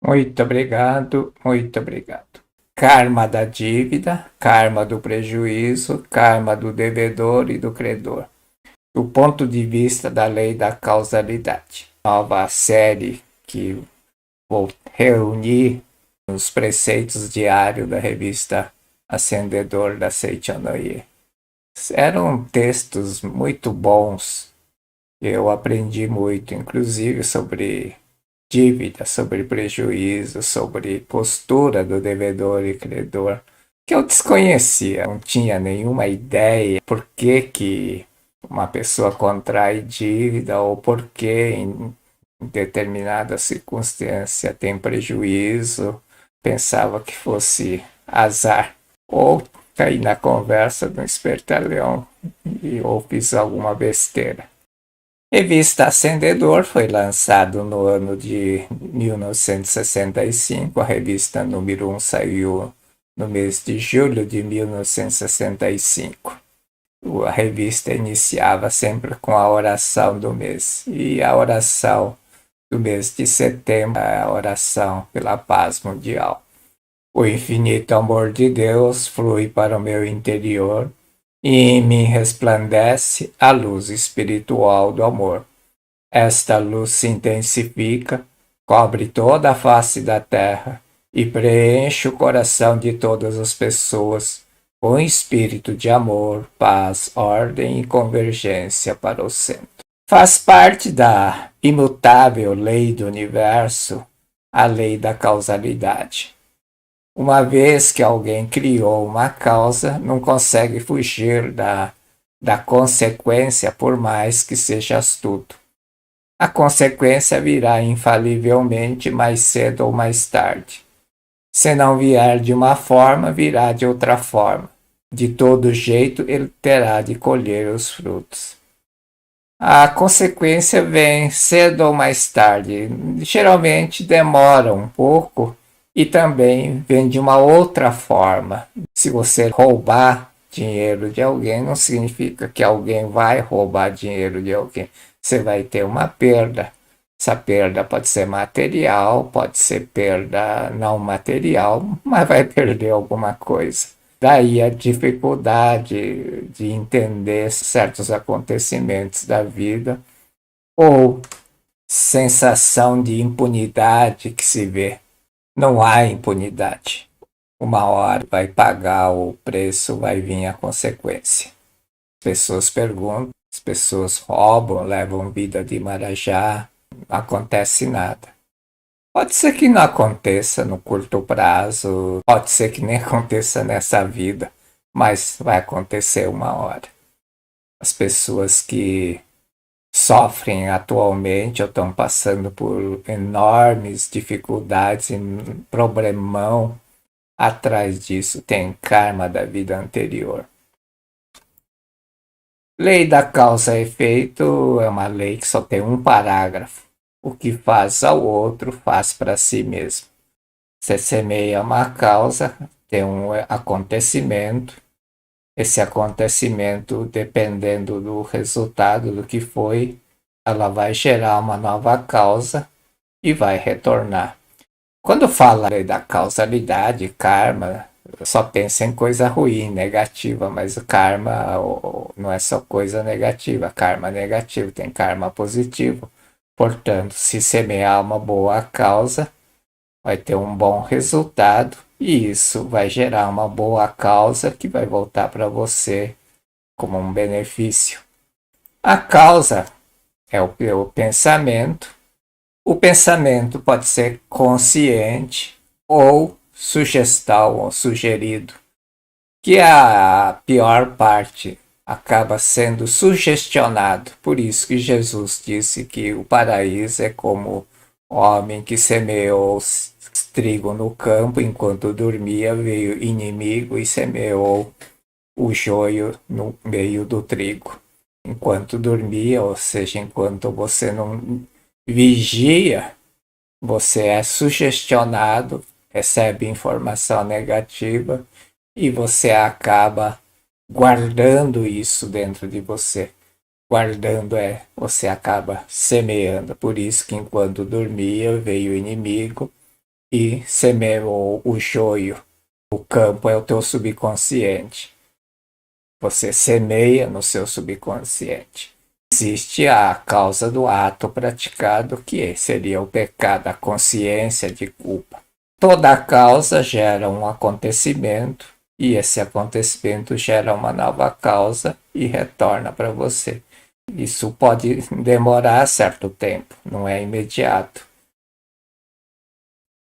Muito obrigado, muito obrigado. Karma da dívida, karma do prejuízo, karma do devedor e do credor. Do ponto de vista da lei da causalidade. Nova série que vou reunir nos preceitos diários da revista Ascendedor da Seichonoye. Eram textos muito bons. Eu aprendi muito, inclusive sobre dívida, sobre prejuízo, sobre postura do devedor e credor, que eu desconhecia, não tinha nenhuma ideia por que uma pessoa contrai dívida ou por que em determinada circunstância tem prejuízo, pensava que fosse azar, ou caí na conversa de um espertalhão ou fiz alguma besteira. Revista Ascendedor foi lançado no ano de 1965. A revista número 1 saiu no mês de julho de 1965. A revista iniciava sempre com a oração do mês. E a oração do mês de setembro é a oração pela paz mundial. O infinito amor de Deus flui para o meu interior e em mim resplandece a luz espiritual do amor. Esta luz se intensifica, cobre toda a face da terra e preenche o coração de todas as pessoas com espírito de amor, paz, ordem e convergência para o centro. Faz parte da imutável lei do universo, a lei da causalidade. Uma vez que alguém criou uma causa, não consegue fugir da consequência, por mais que seja astuto. A consequência virá infalivelmente mais cedo ou mais tarde. Se não vier de uma forma, virá de outra forma. De todo jeito, ele terá de colher os frutos. A consequência vem cedo ou mais tarde. Geralmente demora um pouco e também vem de uma outra forma. Se você roubar dinheiro de alguém, não significa que alguém vai roubar dinheiro de alguém. Você vai ter uma perda. Essa perda pode ser material, pode ser perda não material, mas vai perder alguma coisa. Daí a dificuldade de entender certos acontecimentos da vida ou sensação de impunidade que se vê. Não há impunidade. Uma hora vai pagar o preço, vai vir a consequência. As pessoas perguntam, as pessoas roubam, levam vida de marajá, não acontece nada. Pode ser que não aconteça no curto prazo, pode ser que nem aconteça nessa vida, mas vai acontecer uma hora. As pessoas que sofrem atualmente ou estão passando por enormes dificuldades e problemão, atrás disso tem karma da vida anterior. Lei da causa e efeito é uma lei que só tem um parágrafo. O que faz ao outro, faz para si mesmo. Você semeia uma causa, tem um acontecimento. Esse acontecimento, dependendo do resultado do que foi, ela vai gerar uma nova causa e vai retornar. Quando fala da causalidade, karma, só pensa em coisa ruim, negativa, mas o karma não é só coisa negativa, karma negativo, tem karma positivo. Portanto, se semear uma boa causa, vai ter um bom resultado e isso vai gerar uma boa causa que vai voltar para você como um benefício. A causa é o pensamento. O pensamento pode ser consciente ou sugestão ou sugerido, que é a pior parte, acaba sendo sugestionado. Por isso que Jesus disse que o paraíso é como o homem que semeou trigo no campo, enquanto dormia, veio inimigo e semeou o joio no meio do trigo. Enquanto dormia, ou seja, enquanto você não vigia, você é sugestionado, recebe informação negativa e você acaba guardando isso dentro de você. Guardando você acaba semeando. Por isso que enquanto dormia veio o inimigo e semeou o joio. O campo é o teu subconsciente. Você semeia no seu subconsciente. Existe a causa do ato praticado, que seria o pecado, a consciência de culpa. Toda causa gera um acontecimento, e esse acontecimento gera uma nova causa e retorna para você. Isso pode demorar certo tempo, não é imediato.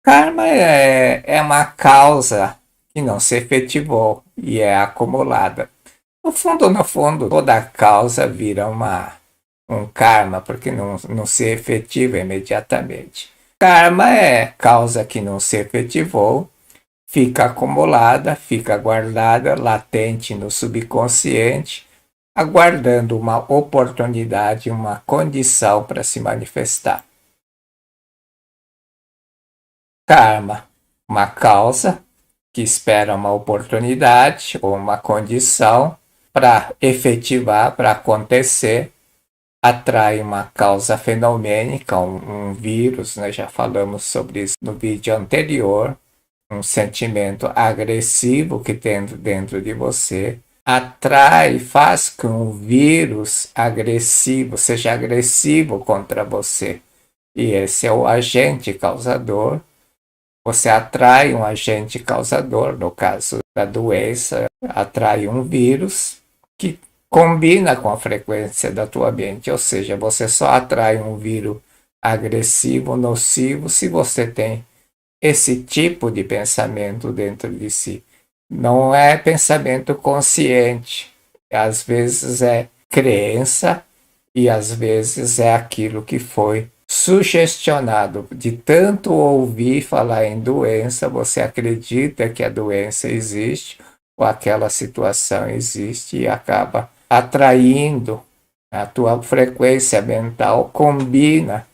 Karma é uma causa que não se efetivou e é acumulada. No fundo, toda causa vira um karma, porque não se efetiva imediatamente. Karma é causa que não se efetivou, fica acumulada, fica guardada, latente no subconsciente, aguardando uma oportunidade, uma condição para se manifestar. Karma, uma causa que espera uma oportunidade ou uma condição para efetivar, para acontecer, atrai uma causa fenomênica, um vírus, né? Já falamos sobre isso no vídeo anterior, um sentimento agressivo que tem dentro de você, atrai, faz com que um vírus agressivo seja agressivo contra você. E esse é o agente causador. Você atrai um agente causador, no caso da doença, atrai um vírus que combina com a frequência da tua mente, ou seja, você só atrai um vírus agressivo, nocivo, se você tem esse tipo de pensamento dentro de si. Não é pensamento consciente, às vezes é crença e às vezes é aquilo que foi sugestionado. De tanto ouvir falar em doença, você acredita que a doença existe ou aquela situação existe e acaba atraindo. A tua frequência mental combina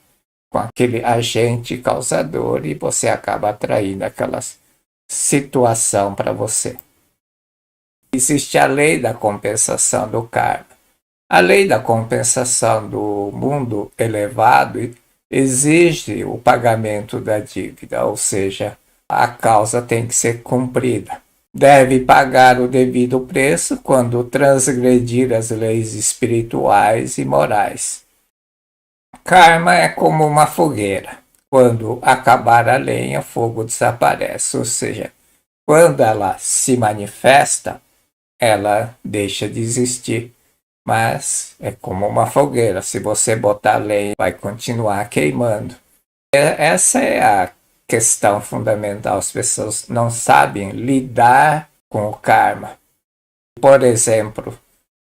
com aquele agente causador e você acaba atraindo aquela situação para você. Existe a lei da compensação do karma. A lei da compensação do mundo elevado exige o pagamento da dívida, ou seja, a causa tem que ser cumprida. Deve pagar o devido preço quando transgredir as leis espirituais e morais. Karma é como uma fogueira. Quando acabar a lenha, o fogo desaparece, ou seja, quando ela se manifesta, ela deixa de existir. Mas é como uma fogueira, se você botar lenha, vai continuar queimando. Essa é a questão fundamental. As pessoas não sabem lidar com o karma. Por exemplo,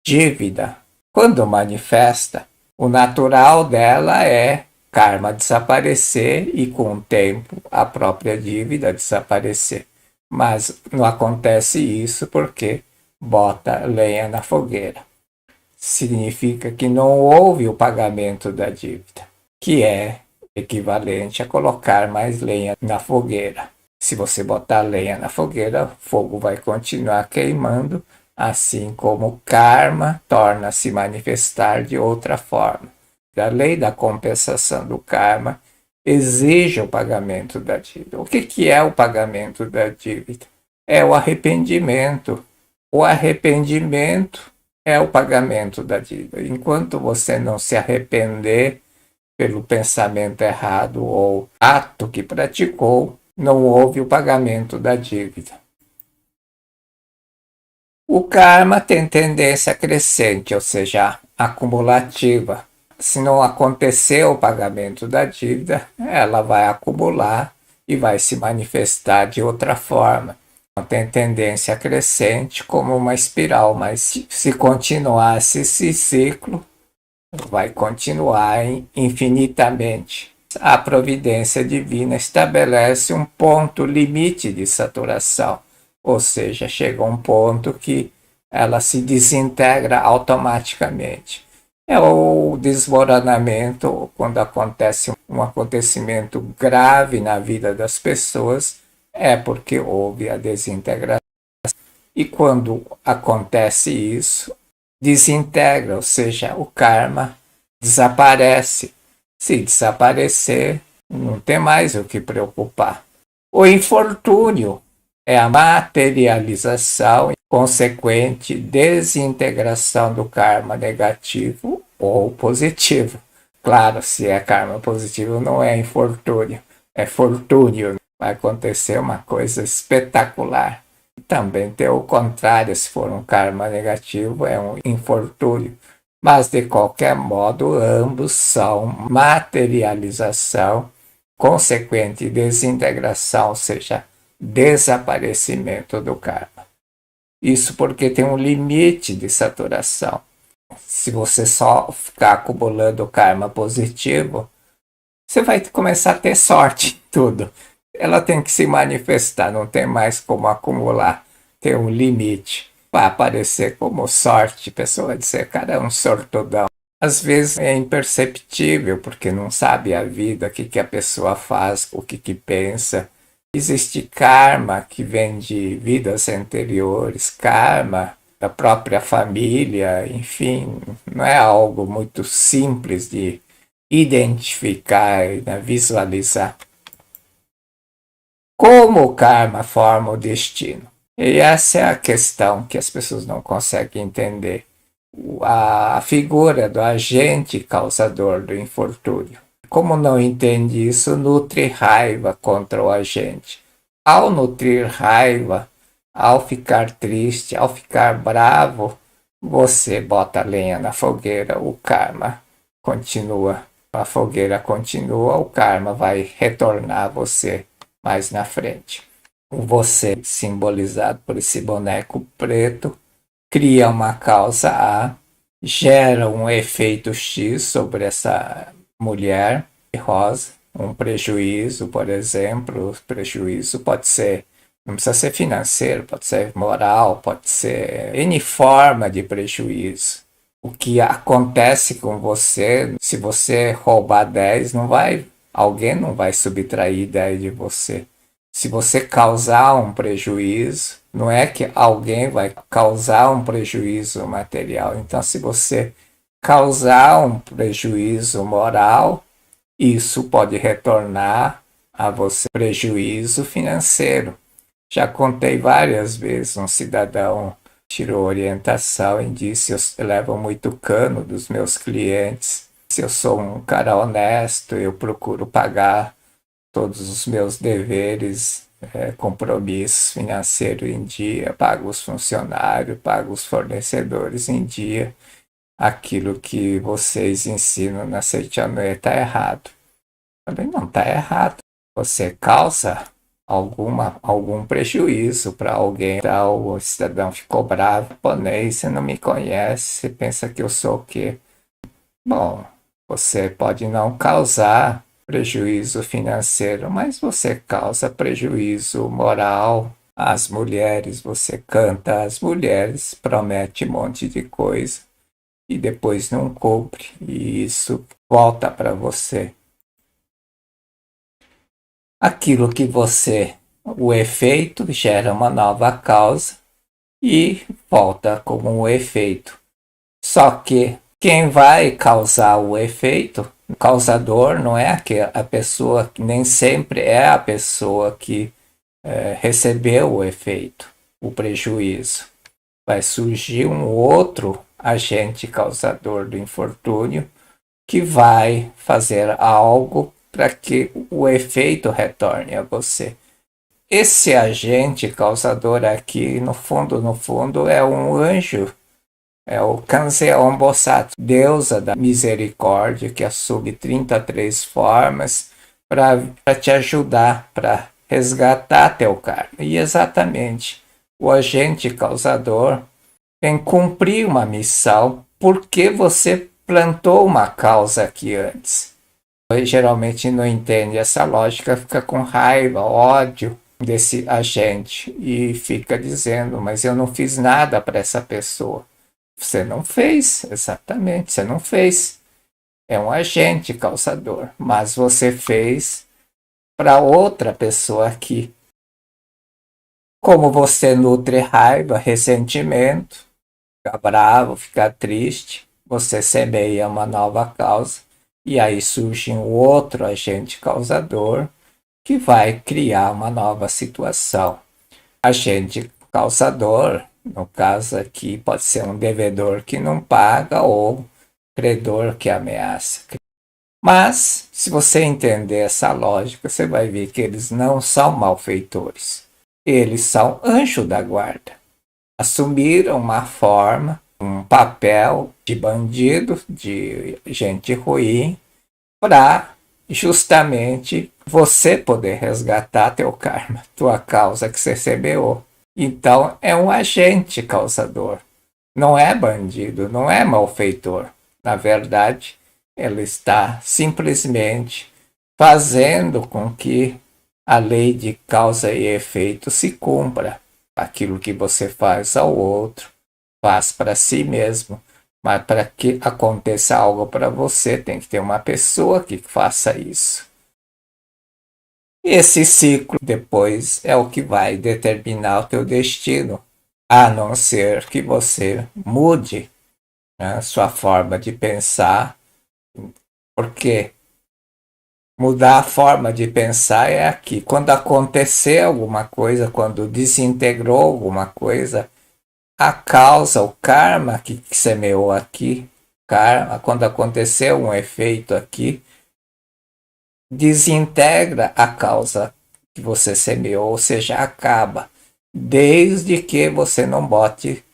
dívida. Quando manifesta, o natural dela é karma desaparecer e, com o tempo, a própria dívida desaparecer. Mas não acontece isso porque bota lenha na fogueira. Significa que não houve o pagamento da dívida, que é equivalente a colocar mais lenha na fogueira. Se você botar lenha na fogueira, o fogo vai continuar queimando, assim como o karma torna a se manifestar de outra forma. A lei da compensação do karma exige o pagamento da dívida. O que é o pagamento da dívida? É o arrependimento. O arrependimento é o pagamento da dívida. Enquanto você não se arrepender pelo pensamento errado ou ato que praticou, não houve o pagamento da dívida. O karma tem tendência crescente, ou seja, acumulativa. Se não acontecer o pagamento da dívida, ela vai acumular e vai se manifestar de outra forma. Tem tendência crescente como uma espiral, mas se continuasse esse ciclo, vai continuar infinitamente. A providência divina estabelece um ponto limite de saturação, ou seja, chega a um ponto que ela se desintegra automaticamente. É o desmoronamento quando acontece um acontecimento grave na vida das pessoas, é porque houve a desintegração. E quando acontece isso, desintegra, ou seja, o karma desaparece. Se desaparecer, não tem mais o que preocupar. O infortúnio é a materialização e consequente desintegração do karma negativo ou positivo. Claro, se é karma positivo, não é infortúnio, é fortúnio. Vai acontecer uma coisa espetacular. Também tem o contrário, se for um karma negativo, é um infortúnio. Mas, de qualquer modo, ambos são materialização, consequente desintegração, ou seja, desaparecimento do karma. Isso porque tem um limite de saturação. Se você só ficar acumulando karma positivo, você vai começar a ter sorte em tudo. Ela tem que se manifestar, não tem mais como acumular, tem um limite. Vai aparecer como sorte, a pessoa vai dizer, cara, é um sortudão. Às vezes é imperceptível, porque não sabe a vida, o que a pessoa faz, o que pensa. Existe karma que vem de vidas anteriores, karma da própria família, enfim, não é algo muito simples de identificar e visualizar. Como o karma forma o destino? E essa é a questão que as pessoas não conseguem entender. A figura do agente causador do infortúnio. Como não entende isso, nutre raiva contra o agente. Ao nutrir raiva, ao ficar triste, ao ficar bravo, você bota lenha na fogueira, o karma continua. A fogueira continua, o karma vai retornar a você mais na frente. Você, simbolizado por esse boneco preto, cria uma causa A, gera um efeito X sobre essa mulher rosa, um prejuízo, por exemplo. O prejuízo pode ser, não precisa ser financeiro, pode ser moral, pode ser N forma de prejuízo. O que acontece com você, se você roubar 10, alguém não vai subtrair 10 de você. Se você causar um prejuízo, não é que alguém vai causar um prejuízo material. Então, se você causar um prejuízo moral, isso pode retornar a você prejuízo financeiro. Já contei várias vezes, um cidadão tirou orientação e disse: eu levo muito cano dos meus clientes. Se eu sou um cara honesto, eu procuro pagar todos os meus deveres, compromissos financeiros em dia, pago os funcionários, pago os fornecedores em dia. Aquilo que vocês ensinam na Seitianoye está errado. Também não está errado. Você causa algum prejuízo para alguém. Então, o cidadão ficou bravo, pô, Ney, você não me conhece, você pensa que eu sou o quê? Bom, você pode não causar prejuízo financeiro, mas você causa prejuízo moral às mulheres, você canta às mulheres, promete um monte de coisa e depois não cumpre, e isso volta para você. Aquilo que o efeito gera uma nova causa e volta como um efeito. Só que quem vai causar o efeito, o causador, não é a pessoa, nem sempre é a pessoa que recebeu o efeito, o prejuízo. Vai surgir um outro agente causador do infortúnio que vai fazer algo para que o efeito retorne a você. Esse agente causador aqui, no fundo, é um anjo. É o Kanzeon Bosatsu, deusa da misericórdia, que assume 33 formas para te ajudar, para resgatar teu karma. E exatamente, o agente causador vem cumprir uma missão porque você plantou uma causa aqui antes. Geralmente não entende essa lógica, fica com raiva, ódio desse agente e fica dizendo, mas eu não fiz nada para essa pessoa. Você não fez, exatamente, você não fez. É um agente causador, mas você fez para outra pessoa aqui. Como você nutre raiva, ressentimento, fica bravo, fica triste, você semeia uma nova causa e aí surge um outro agente causador que vai criar uma nova situação. Agente causador, no caso aqui, pode ser um devedor que não paga ou credor que ameaça. Mas, se você entender essa lógica, você vai ver que eles não são malfeitores. Eles são anjo da guarda. Assumiram uma forma, um papel de bandido, de gente ruim, para justamente você poder resgatar teu karma, tua causa que você semeou. Então, é um agente causador. Não é bandido, não é malfeitor. Na verdade, ele está simplesmente fazendo com que a lei de causa e efeito se cumpra. Aquilo que você faz ao outro, faz para si mesmo. Mas para que aconteça algo para você, tem que ter uma pessoa que faça isso. Esse ciclo depois é o que vai determinar o teu destino, a não ser que você mude, né, sua forma de pensar, porque mudar a forma de pensar é aqui. Quando acontecer alguma coisa, quando desintegrou alguma coisa, a causa, o karma que semeou aqui, karma, quando aconteceu um efeito aqui, desintegra a causa que você semeou, ou seja, acaba, desde que você não bote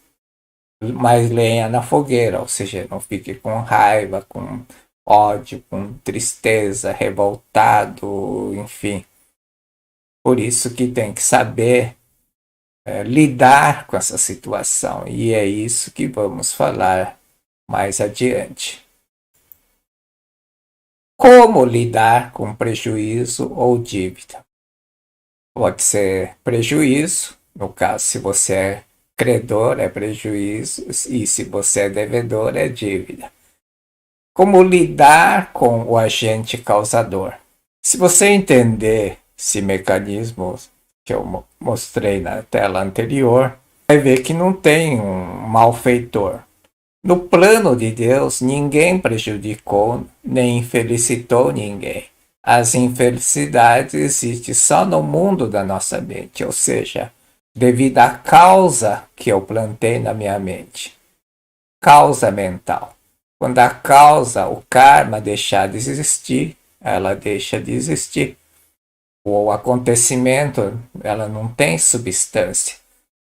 mais lenha na fogueira, ou seja, não fique com raiva, com ódio, com tristeza, revoltado, enfim. Por isso que tem que saber lidar com essa situação, e é isso que vamos falar mais adiante. Como lidar com prejuízo ou dívida? Pode ser prejuízo, no caso, se você é credor, é prejuízo, e se você é devedor, é dívida. Como lidar com o agente causador? Se você entender esse mecanismo que eu mostrei na tela anterior, vai ver que não tem um malfeitor. No plano de Deus, ninguém prejudicou nem infelicitou ninguém. As infelicidades existem só no mundo da nossa mente, ou seja, devido à causa que eu plantei na minha mente. Causa mental. Quando a causa, o karma deixar de existir, ela deixa de existir. O acontecimento, ela não tem substância.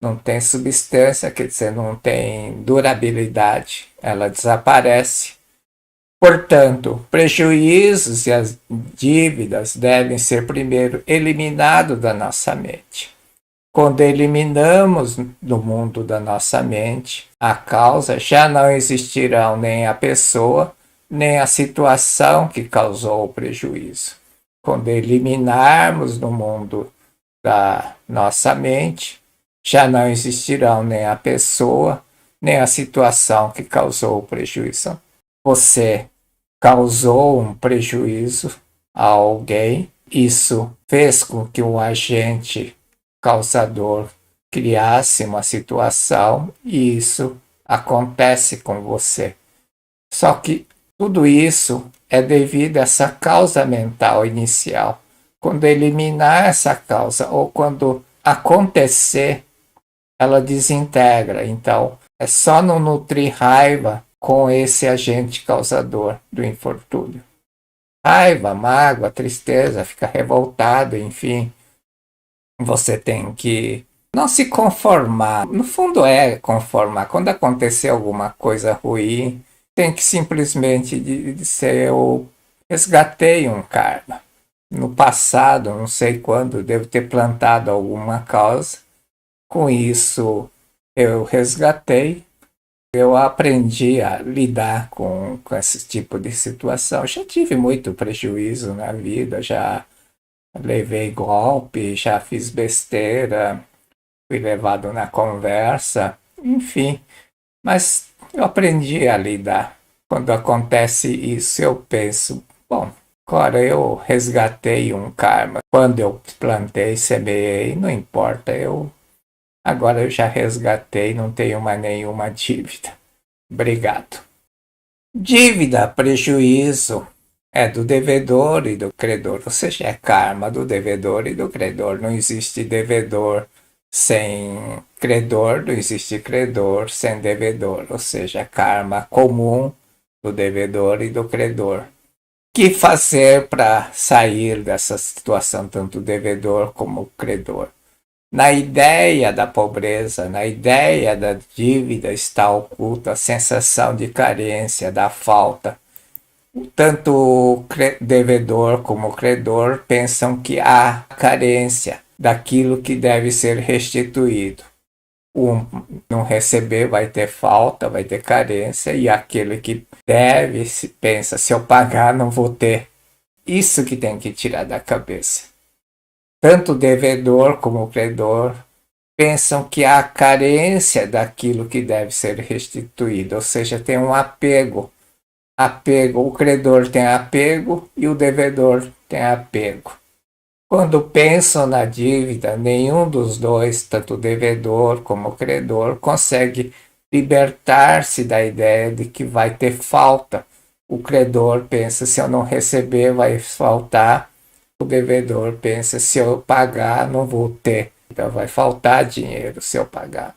Não tem substância, quer dizer, não tem durabilidade, ela desaparece. Portanto, prejuízos e as dívidas devem ser primeiro eliminados da nossa mente. Quando eliminamos do mundo da nossa mente a causa, já não existirão nem a pessoa, nem a situação que causou o prejuízo. Quando eliminarmos do mundo da nossa mente, já não existirão nem a pessoa, nem a situação que causou o prejuízo. Você causou um prejuízo a alguém, isso fez com que o agente causador criasse uma situação e isso acontece com você. Só que tudo isso é devido a essa causa mental inicial. Quando eliminar essa causa ou quando acontecer, ela desintegra. Então, é só não nutrir raiva com esse agente causador do infortúnio. Raiva, mágoa, tristeza, fica revoltado, enfim. Você tem que não se conformar. No fundo é conformar. Quando acontecer alguma coisa ruim, tem que simplesmente dizer: eu resgatei um karma. No passado, não sei quando, devo ter plantado alguma causa. Com isso, eu resgatei. Eu aprendi a lidar com esse tipo de situação. Já tive muito prejuízo na vida, já levei golpe, já fiz besteira, fui levado na conversa, enfim. Mas eu aprendi a lidar. Quando acontece isso, eu penso, bom, agora eu resgatei um karma. Quando eu plantei, semeei, não importa, agora eu já resgatei, não tenho mais nenhuma dívida. Obrigado. Dívida, prejuízo, É do devedor e do credor, ou seja, é karma do devedor e do credor. Não existe devedor sem credor, não existe credor sem devedor, ou seja, é karma comum do devedor e do credor. Que fazer para sair dessa situação, tanto devedor como credor? Na ideia da pobreza, na ideia da dívida está oculta a sensação de carência, da falta. Tanto o devedor como o credor pensam que há carência daquilo que deve ser restituído. Um não receber vai ter falta, vai ter carência, e aquele que deve pensa: se eu pagar, não vou ter. Isso que tem que tirar da cabeça. Tanto o devedor como o credor pensam que há carência daquilo que deve ser restituído, ou seja, tem um apego. O credor tem apego e o devedor tem apego. Quando pensam na dívida, nenhum dos dois, tanto o devedor como o credor, consegue libertar-se da ideia de que vai ter falta. O credor pensa: se eu não receber, vai faltar. O devedor pensa: se eu pagar, não vou ter. Então vai faltar dinheiro se eu pagar.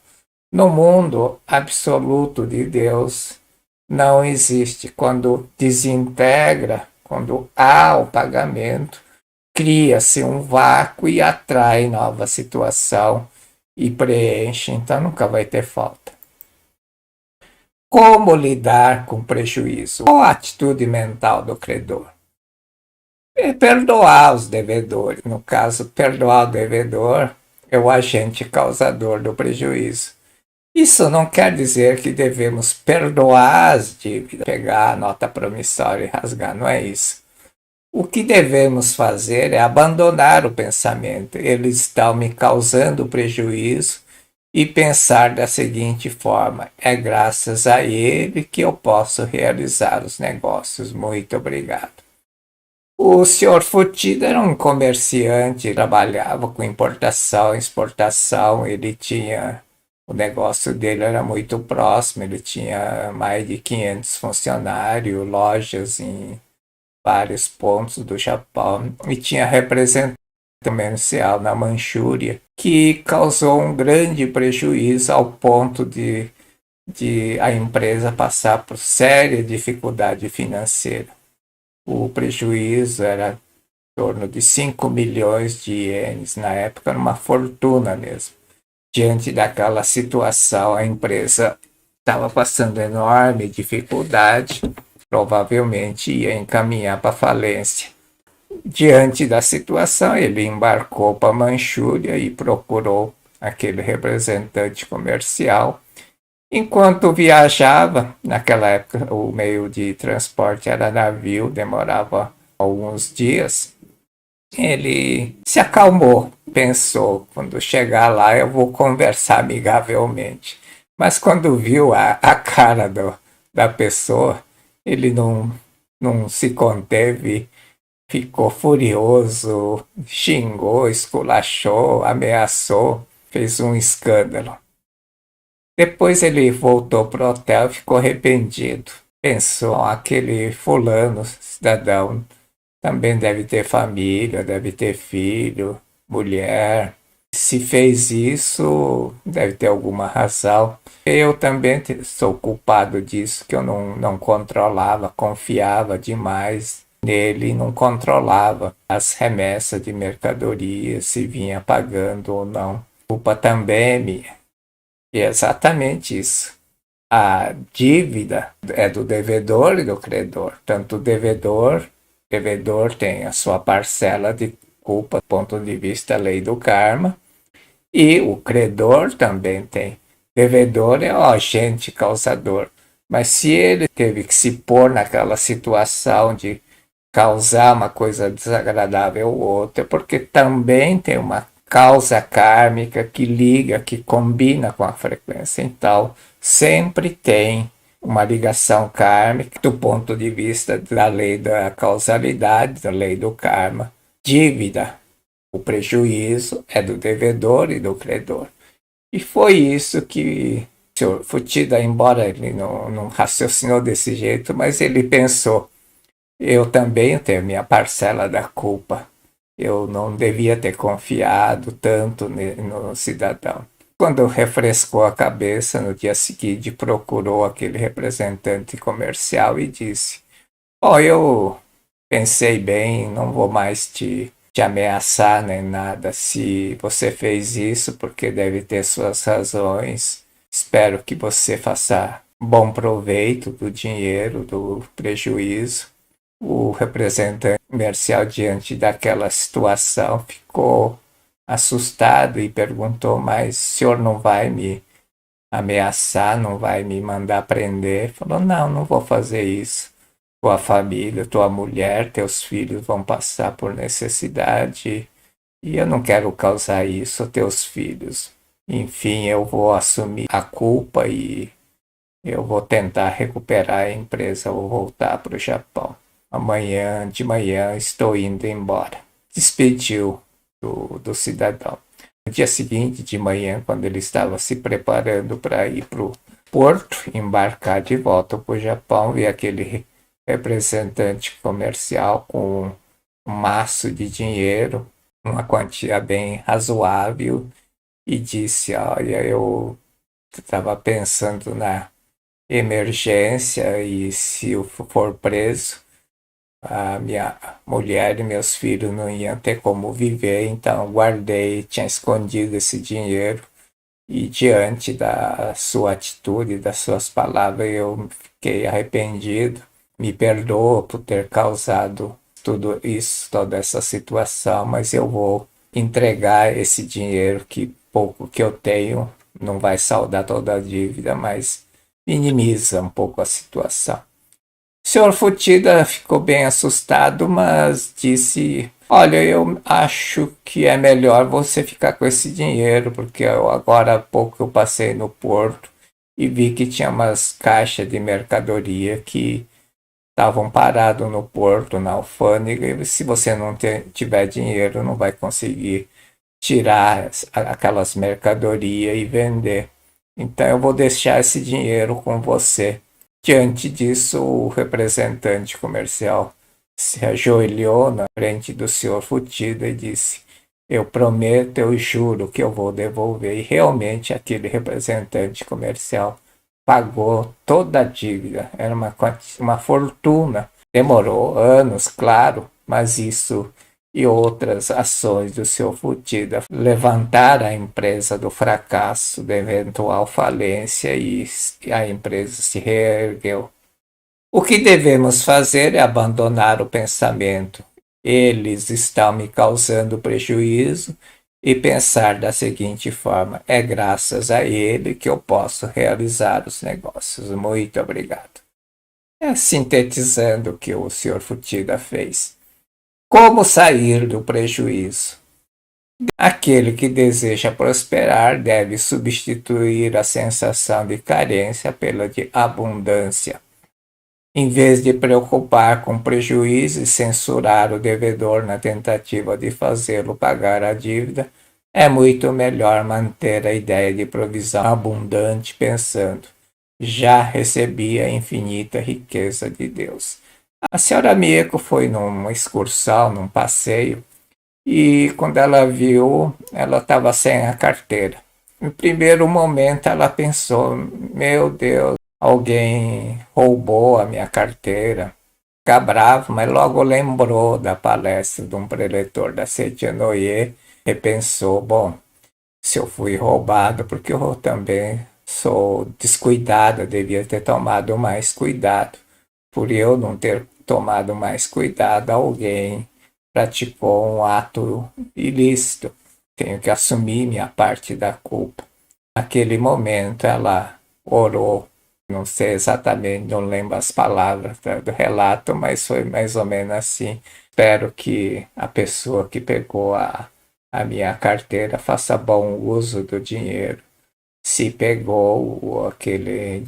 No mundo absoluto de Deus, não existe. Quando desintegra, quando há o pagamento, cria-se um vácuo e atrai nova situação e preenche, então nunca vai ter falta. Como lidar com prejuízo? Qual a atitude mental do credor? É perdoar os devedores. No caso, perdoar o devedor é o agente causador do prejuízo. Isso não quer dizer que devemos perdoar as dívidas, pegar a nota promissória e rasgar, não é isso. O que devemos fazer é abandonar o pensamento: eles estão me causando prejuízo, e pensar da seguinte forma: é graças a ele que eu posso realizar os negócios. Muito obrigado. O senhor Futida era um comerciante, trabalhava com importação e exportação, ele tinha. O negócio dele era muito próximo, ele tinha mais de 500 funcionários, lojas em vários pontos do Japão, e tinha representante comercial na Manchúria, que causou um grande prejuízo ao ponto de a empresa passar por séria dificuldade financeira. O prejuízo era em torno de 5 milhões de ienes, na época era uma fortuna mesmo. Diante daquela situação, a empresa estava passando enorme dificuldade, provavelmente ia encaminhar para falência. Diante da situação, ele embarcou para Manchúria e procurou aquele representante comercial. Enquanto viajava, naquela época o meio de transporte era navio, demorava alguns dias, ele se acalmou, pensou: quando chegar lá eu vou conversar amigavelmente. Mas quando viu a cara da pessoa, ele não se conteve, ficou furioso, xingou, esculachou, ameaçou, fez um escândalo. Depois ele voltou para o hotel e ficou arrependido. Pensou: aquele fulano, cidadão, também deve ter família, deve ter filho, mulher. Se fez isso, deve ter alguma razão. Eu também sou culpado disso, que eu não controlava, confiava demais nele, não controlava as remessas de mercadorias, se vinha pagando ou não. Culpa também é minha. E é exatamente isso. A dívida é do devedor e do credor. Tanto o devedor tem a sua parcela de culpa do ponto de vista da lei do karma, e o credor também tem. Devedor é o agente causador, mas se ele teve que se pôr naquela situação de causar uma coisa desagradável ao outro, é porque também tem uma causa kármica que liga, que combina com a frequência. Então, sempre tem uma ligação kármica do ponto de vista da lei da causalidade, da lei do karma. Dívida, o prejuízo é do devedor e do credor. E foi isso que o senhor Futida, embora ele não raciocinou desse jeito, mas ele pensou: Eu também tenho minha parcela da culpa. Eu não devia ter confiado tanto no cidadão. Quando refrescou a cabeça, no dia seguinte procurou aquele representante comercial e disse: "Ó, eu pensei bem, não vou mais te ameaçar nem nada. Se você fez isso, porque deve ter suas razões. Espero que você faça bom proveito do dinheiro, do prejuízo." O representante comercial, diante daquela situação, ficou assustado e perguntou: "Mas o senhor não vai me ameaçar, não vai me mandar prender?" Falou: "Não, não vou fazer isso. Tua família, tua mulher, teus filhos vão passar por necessidade e eu não quero causar isso a teus filhos. Enfim, eu vou assumir a culpa e eu vou tentar recuperar a empresa, vou voltar para o Japão. Amanhã de manhã estou indo embora." Despediu do cidadão. No dia seguinte de manhã, quando ele estava se preparando para ir para o porto, embarcar de volta para o Japão, vi aquele representante comercial com um maço de dinheiro, uma quantia bem razoável, e disse: "Olha, eu estava pensando na emergência e se eu for preso, a minha mulher e meus filhos não iam ter como viver, então guardei, tinha escondido esse dinheiro e diante da sua atitude, das suas palavras, eu fiquei arrependido. Me perdoa por ter causado tudo isso, toda essa situação, mas eu vou entregar esse dinheiro que pouco que eu tenho, não vai saldar toda a dívida, mas minimiza um pouco a situação." O senhor Futida ficou bem assustado, mas disse: "Olha, eu acho que é melhor você ficar com esse dinheiro, porque agora há pouco eu passei no porto e vi que tinha umas caixas de mercadoria que estavam parados no porto, na alfândega, e se você não tiver dinheiro, não vai conseguir tirar aquelas mercadorias e vender. Então eu vou deixar esse dinheiro com você." Diante disso, o representante comercial se ajoelhou na frente do senhor Futida e disse: "Eu prometo, eu juro que eu vou devolver." E realmente aquele representante comercial pagou toda a dívida. Era uma fortuna. Demorou anos, claro, mas isso e outras ações do seu Futida levantaram a empresa do fracasso, da eventual falência, e a empresa se reergueu. O que devemos fazer é abandonar o pensamento: "Eles estão me causando prejuízo", e pensar da seguinte forma: "É graças a ele que eu posso realizar os negócios." Muito obrigado. É sintetizando o que o Sr. Futida fez. Como sair do prejuízo? Aquele que deseja prosperar deve substituir a sensação de carência pela de abundância. Em vez de preocupar com prejuízo e censurar o devedor na tentativa de fazê-lo pagar a dívida, é muito melhor manter a ideia de provisão abundante, pensando: "Já recebi a infinita riqueza de Deus." A senhora Mieko foi numa excursão, num passeio, e quando ela viu, ela estava sem a carteira. No primeiro momento ela pensou: "Meu Deus, alguém roubou a minha carteira." Fica bravo, mas logo lembrou da palestra de um preletor da Seichanoye e pensou: "Bom, se eu fui roubado, porque eu também sou descuidada, devia ter tomado mais cuidado. Por eu não ter tomado mais cuidado, alguém praticou um ato ilícito. Tenho que assumir minha parte da culpa." Naquele momento ela orou, não sei exatamente, não lembro as palavras do relato, mas foi mais ou menos assim: "Espero que a pessoa que pegou a minha carteira faça bom uso do dinheiro. Se pegou aquele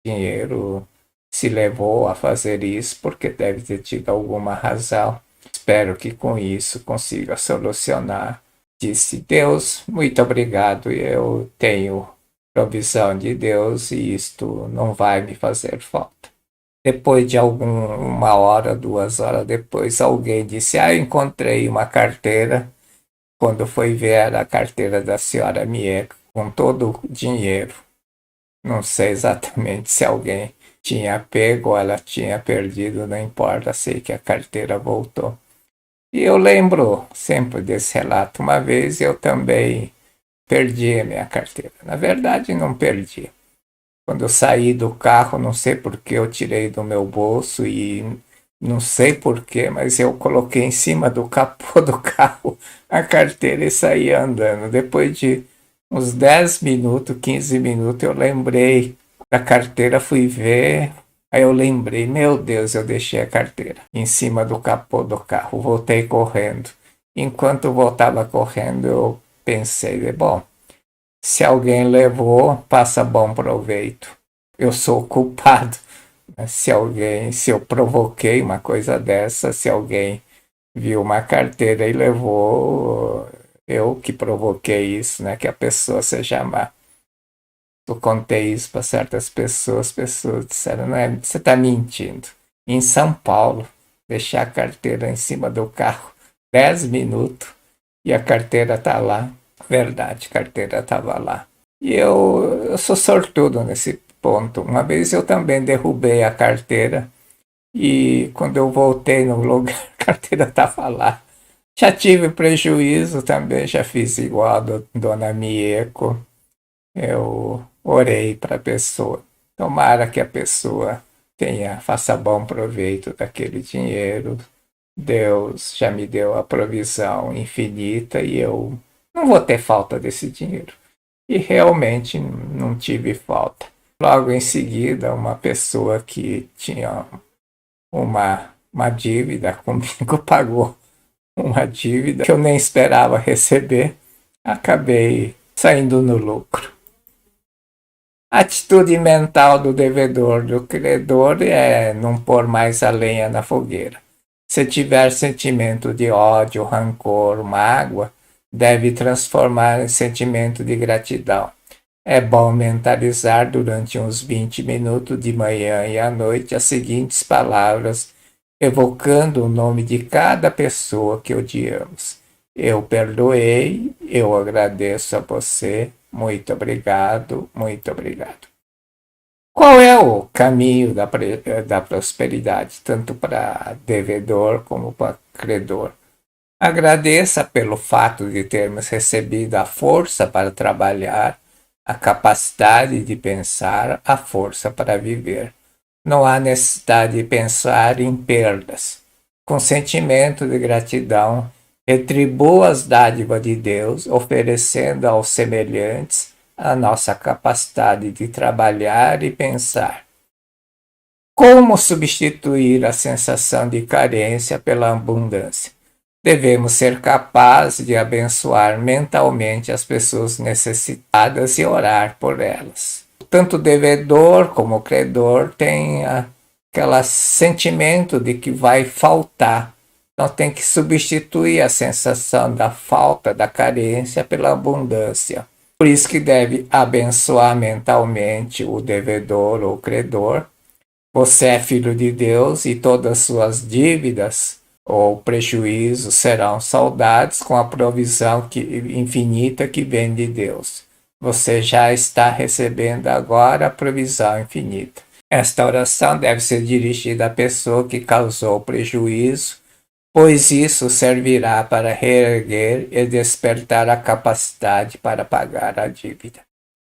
dinheiro, se levou a fazer isso porque deve ter tido alguma razão. Espero que com isso consiga solucionar." Disse: "Deus, muito obrigado. Eu tenho provisão de Deus e isto não vai me fazer falta." Depois de uma hora, 2 horas depois, alguém disse: eu encontrei uma carteira. Quando foi ver, era a carteira da senhora Mieco, com todo o dinheiro. Não sei exatamente se alguém tinha pego ou ela tinha perdido, não importa, sei que a carteira voltou. E eu lembro sempre desse relato. Uma vez eu também perdi a minha carteira. Na verdade, não perdi. Quando eu saí do carro, não sei por que eu tirei do meu bolso e não sei por que, mas eu coloquei em cima do capô do carro a carteira e saí andando. Depois de uns 10 minutos, 15 minutos, eu lembrei da carteira, fui ver. Aí eu lembrei, meu Deus, eu deixei a carteira em cima do capô do carro. Voltei correndo. Enquanto eu voltava correndo, eu pensei, bom, se alguém levou, passa bom proveito. Eu sou o culpado. Se eu provoquei uma coisa dessa, se alguém viu uma carteira e levou, eu que provoquei isso, né? Que a pessoa seja má. Eu contei isso para certas pessoas, pessoas disseram, não é, você está mentindo. Em São Paulo, deixar a carteira em cima do carro 10 minutos e a carteira está lá. Verdade, a carteira estava lá. E eu sou sortudo nesse ponto. Uma vez eu também derrubei a carteira e quando eu voltei no lugar, a carteira estava lá. Já tive prejuízo também, já fiz igual a Dona Mieko. Eu orei para a pessoa. Tomara que a pessoa faça bom proveito daquele dinheiro. Deus já me deu a provisão infinita e eu não vou ter falta desse dinheiro. E realmente não tive falta. Logo em seguida, uma pessoa que tinha uma dívida comigo pagou uma dívida que eu nem esperava receber. Acabei saindo no lucro. A atitude mental do devedor do credor é não pôr mais a lenha na fogueira. Se tiver sentimento de ódio, rancor, mágoa, deve transformar em sentimento de gratidão. É bom mentalizar durante uns 20 minutos de manhã e à noite as seguintes palavras, evocando o nome de cada pessoa que odiamos. Eu perdoei, eu agradeço a você, muito obrigado, muito obrigado. Qual é o caminho da prosperidade, tanto para devedor como para credor? Agradeça pelo fato de termos recebido a força para trabalhar, a capacidade de pensar, a força para viver. Não há necessidade de pensar em perdas. Com sentimento de gratidão, retribua as dádivas de Deus, oferecendo aos semelhantes a nossa capacidade de trabalhar e pensar. Como substituir a sensação de carência pela abundância? Devemos ser capazes de abençoar mentalmente as pessoas necessitadas e orar por elas. Tanto o devedor como o credor têm aquele sentimento de que vai faltar. Então tem que substituir a sensação da falta, da carência pela abundância. Por isso que deve abençoar mentalmente o devedor ou o credor. Você é filho de Deus e todas as suas dívidas ou prejuízos serão saudados com a provisão infinita que vem de Deus. Você já está recebendo agora a provisão infinita. Esta oração deve ser dirigida à pessoa que causou prejuízo, pois isso servirá para reerguer e despertar a capacidade para pagar a dívida.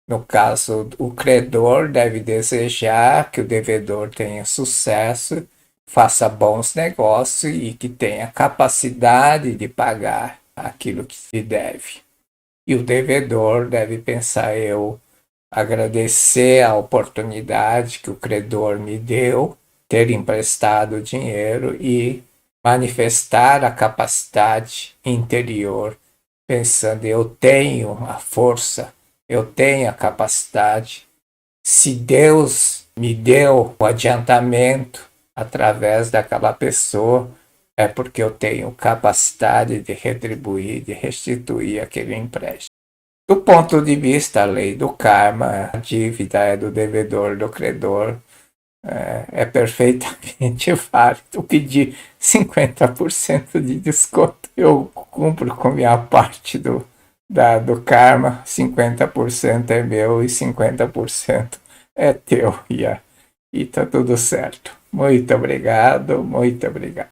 No caso, o credor deve desejar que o devedor tenha sucesso, faça bons negócios e que tenha capacidade de pagar aquilo que se deve. E o devedor deve pensar, eu agradecer a oportunidade que o credor me deu, ter emprestado dinheiro e manifestar a capacidade interior, pensando, eu tenho a força, eu tenho a capacidade. Se Deus me deu o adiantamento através daquela pessoa, é porque eu tenho capacidade de retribuir, de restituir aquele empréstimo. Do ponto de vista da lei do karma, a dívida é do devedor, do credor. é perfeitamente válido pedir 50% de desconto. Eu cumpro com minha parte do karma, 50% é meu e 50% é teu, e tá tudo certo. Muito obrigado, muito obrigado.